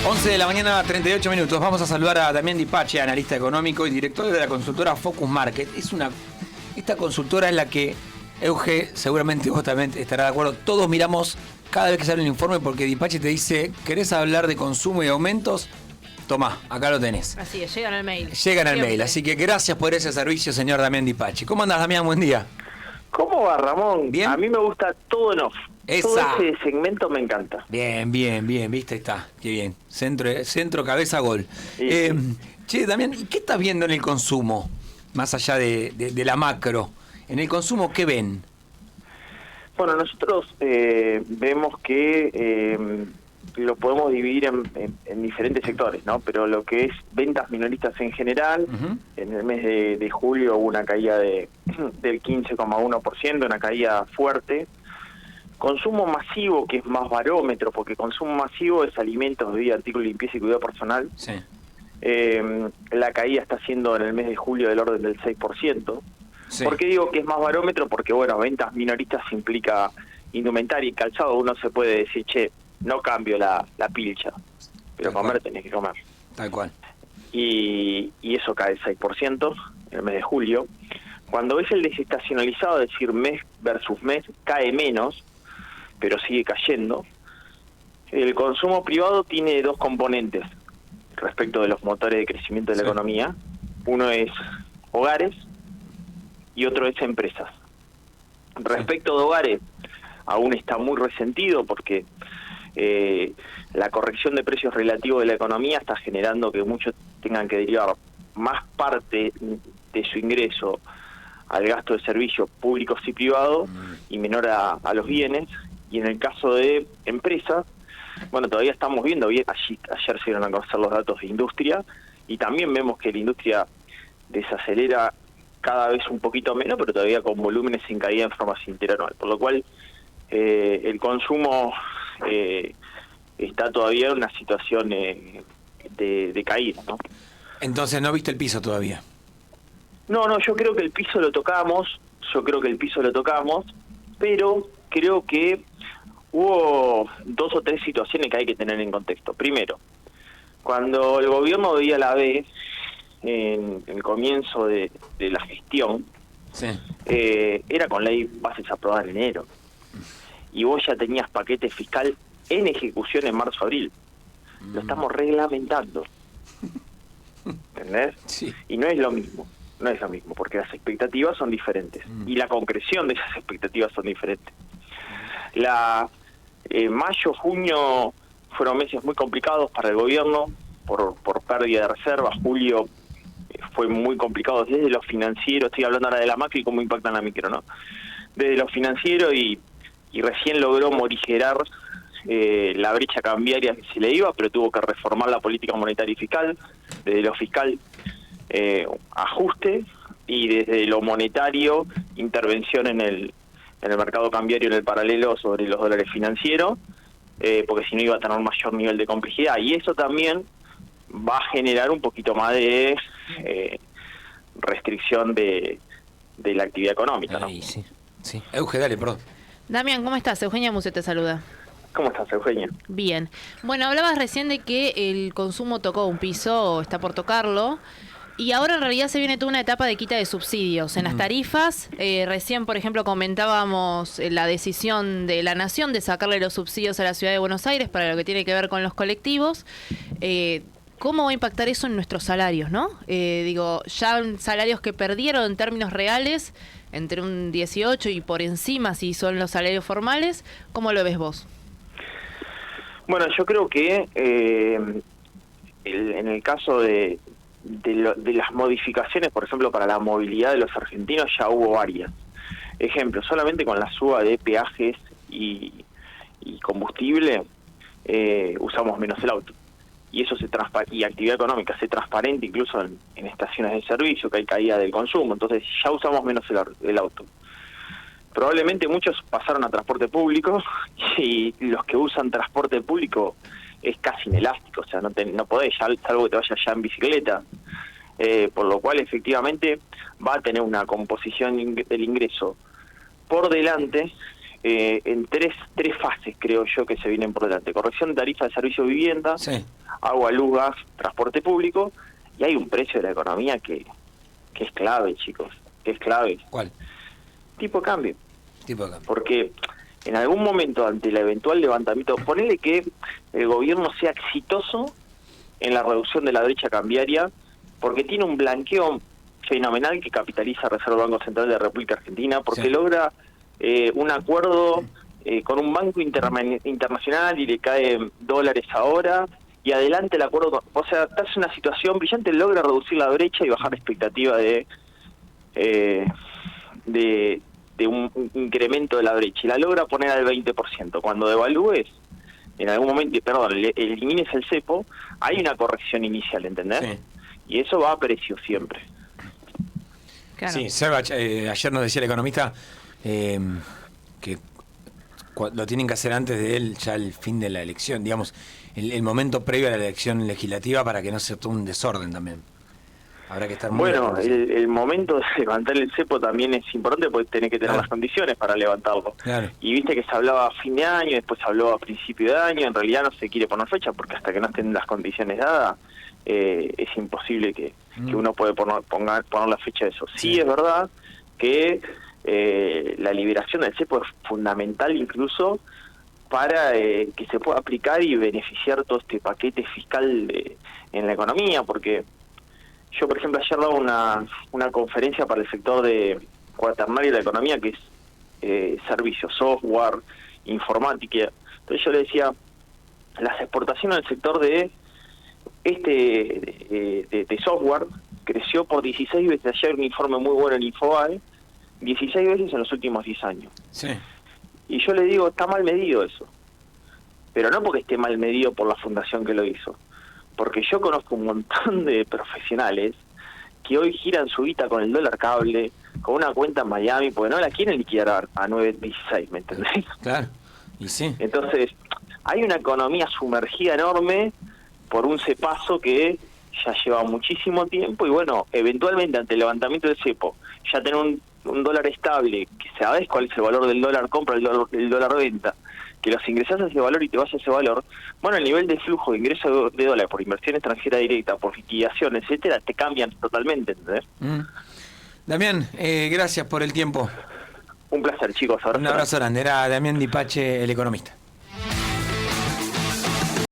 11 de la mañana, 38 minutos. Vamos a saludar a Damián Di Pace, analista económico y director de la consultora Focus Market. Esta consultora es la que, Euge, seguramente vos también estarás de acuerdo, todos miramos cada vez que sale un informe porque Di Pace te dice, ¿querés hablar de consumo y aumentos? Tomá, acá lo tenés. Así es, llegan al mail. Llegan al mail, así que gracias por ese servicio, señor Damián Di Pace. ¿Cómo andás, Damián? Buen día. ¿Cómo va, Ramón? ¿Bien? A mí me gusta todo en off. Esa. Todo ese segmento me encanta. Bien, viste, ahí está, qué bien. Centro, cabeza, gol. Sí. Che, Damián, ¿y qué estás viendo en el consumo? Más allá de la macro. En el consumo, ¿qué ven? Bueno, nosotros vemos que lo podemos dividir en diferentes sectores, ¿no? Pero lo que es ventas minoristas en general, en el mes de julio hubo una caída del 15,1%, una caída fuerte. Consumo masivo, que es más barómetro, porque consumo masivo es alimentos, bebida, artículos de limpieza y cuidado personal. Sí. La caída está siendo en el mes de julio del orden del 6%. Sí. ¿Por qué digo que es más barómetro? Porque, bueno, ventas minoristas implica indumentaria y calzado. Uno se puede decir, che, no cambio la pilcha, pero Tal comer cual. tenés que comer. Tal cual. Y eso cae 6% en el mes de julio. Cuando ves el desestacionalizado, es decir, mes versus mes, cae menos, pero sigue cayendo. El consumo privado tiene dos componentes respecto de los motores de crecimiento de la economía. Uno es hogares y otro es empresas. Respecto de hogares, aún está muy resentido porque la corrección de precios relativos de la economía está generando que muchos tengan que derivar más parte de su ingreso al gasto de servicios públicos y privados y menor a los bienes. Y en el caso de empresas, bueno, todavía estamos viendo bien, ayer se dieron a conocer los datos de industria y también vemos que la industria desacelera cada vez un poquito menos, pero todavía con volúmenes sin caída en forma interanual, por lo cual el consumo está todavía en una situación de caída, ¿no? Entonces, ¿no viste el piso todavía? No, yo creo que el piso lo tocamos, pero creo que hubo dos o tres situaciones que hay que tener en contexto. Primero, cuando el gobierno veía la B en el comienzo de la gestión, Sí. era con ley bases aprobadas en enero. Y vos ya tenías paquete fiscal en ejecución en marzo-abril. Lo estamos reglamentando. ¿Entendés? Sí. Y no es lo mismo, porque las expectativas son diferentes. Y la concreción de esas expectativas son diferentes. Mayo, junio fueron meses muy complicados para el gobierno por pérdida de reservas. Julio fue muy complicado desde lo financiero. Estoy hablando ahora de la macro y cómo impacta en la micro, ¿no? Desde lo financiero y recién logró morigerar la brecha cambiaria que se le iba, pero tuvo que reformar la política monetaria y fiscal. Desde lo fiscal, ajuste, y desde lo monetario, intervención en el mercado cambiario, en el paralelo sobre los dólares financieros, porque si no iba a tener un mayor nivel de complejidad. Y eso también va a generar un poquito más de restricción de la actividad económica, ¿no? Ahí, sí. Euge, dale, perdón. Damián, ¿cómo estás? Eugenia Muse te saluda. ¿Cómo estás, Eugenia? Bien. Bueno, hablabas recién de que el consumo tocó un piso, o está por tocarlo, y ahora en realidad se viene toda una etapa de quita de subsidios en las tarifas. Recién, por ejemplo, comentábamos la decisión de la Nación de sacarle los subsidios a la Ciudad de Buenos Aires para lo que tiene que ver con los colectivos. ¿Cómo va a impactar eso en nuestros salarios, no? Ya salarios que perdieron en términos reales entre un 18 y por encima si son los salarios formales. ¿Cómo lo ves vos? Bueno, yo creo que en el caso de las modificaciones, por ejemplo, para la movilidad de los argentinos, ya hubo varias. Ejemplo, solamente con la suba de peajes y combustible usamos menos el auto. Y eso y actividad económica se transparente incluso en estaciones de servicio, que hay caída del consumo. Entonces ya usamos menos el auto. Probablemente muchos pasaron a transporte público y los que usan transporte público es casi inelástico, o sea, no podés, salvo que te vayas ya en bicicleta, por lo cual efectivamente va a tener una composición del ingreso por delante en tres fases, creo yo, que se vienen por delante. Corrección de tarifa de servicio de vivienda, Sí. agua, luz, gas, transporte público, y hay un precio de la economía que es clave, chicos, que es clave. ¿Cuál? Tipo de cambio. Tipo de cambio. Porque en algún momento, ante el eventual levantamiento, ponele que el gobierno sea exitoso en la reducción de la brecha cambiaria, porque tiene un blanqueo fenomenal que capitaliza Reserva Banco Central de la República Argentina, porque logra un acuerdo con un banco internacional y le caen dólares ahora, y adelante el acuerdo, o sea, estás en una situación brillante, logra reducir la brecha y bajar la expectativa de un incremento de la brecha, y la logra poner al 20%. Cuando devalúes, en algún momento, elimines el cepo, hay una corrección inicial, ¿entendés? Sí. Y eso va a precio siempre. Claro. Sí, Seba, ayer nos decía el economista que lo tienen que hacer antes de él, ya el fin de la elección, digamos, el momento previo a la elección legislativa, para que no sea todo un desorden también. Habrá que estar muy bueno, el momento de levantar el cepo también es importante, porque tenés que tener las condiciones para levantarlo. Claro. Y viste que se hablaba a fin de año, después se habló a principio de año, en realidad no se quiere poner fecha, porque hasta que no estén las condiciones dadas, es imposible que uno puede poner la fecha de eso. Sí, es verdad que la liberación del cepo es fundamental incluso para que se pueda aplicar y beneficiar todo este paquete fiscal en la economía, porque yo, por ejemplo, ayer daba una conferencia para el sector de cuaternario de la economía, que es servicios, software, informática. Entonces yo le decía, las exportaciones del sector de software creció por 16 veces. Ayer un informe muy bueno en Infobae, 16 veces en los últimos 10 años. Sí. Y yo le digo, está mal medido eso. Pero no porque esté mal medido por la fundación que lo hizo, porque yo conozco un montón de profesionales que hoy giran su guita con el dólar cable, con una cuenta en Miami, porque no la quieren liquidar a 9.16, ¿me entendés? Claro, y sí. Entonces, hay una economía sumergida enorme por un cepazo que ya lleva muchísimo tiempo, y bueno, eventualmente ante el levantamiento del cepo, ya tener un dólar estable, que sabes cuál es el valor del dólar compra, el dólar venta, que los ingresás a ese valor y te vas a ese valor, bueno, el nivel de flujo de ingreso de dólares por inversión extranjera directa, por liquidación, etcétera, te cambian totalmente, ¿entendés? Damián, gracias por el tiempo. Un placer, chicos. Un abrazo grande. Era Damián Di Pace, el economista.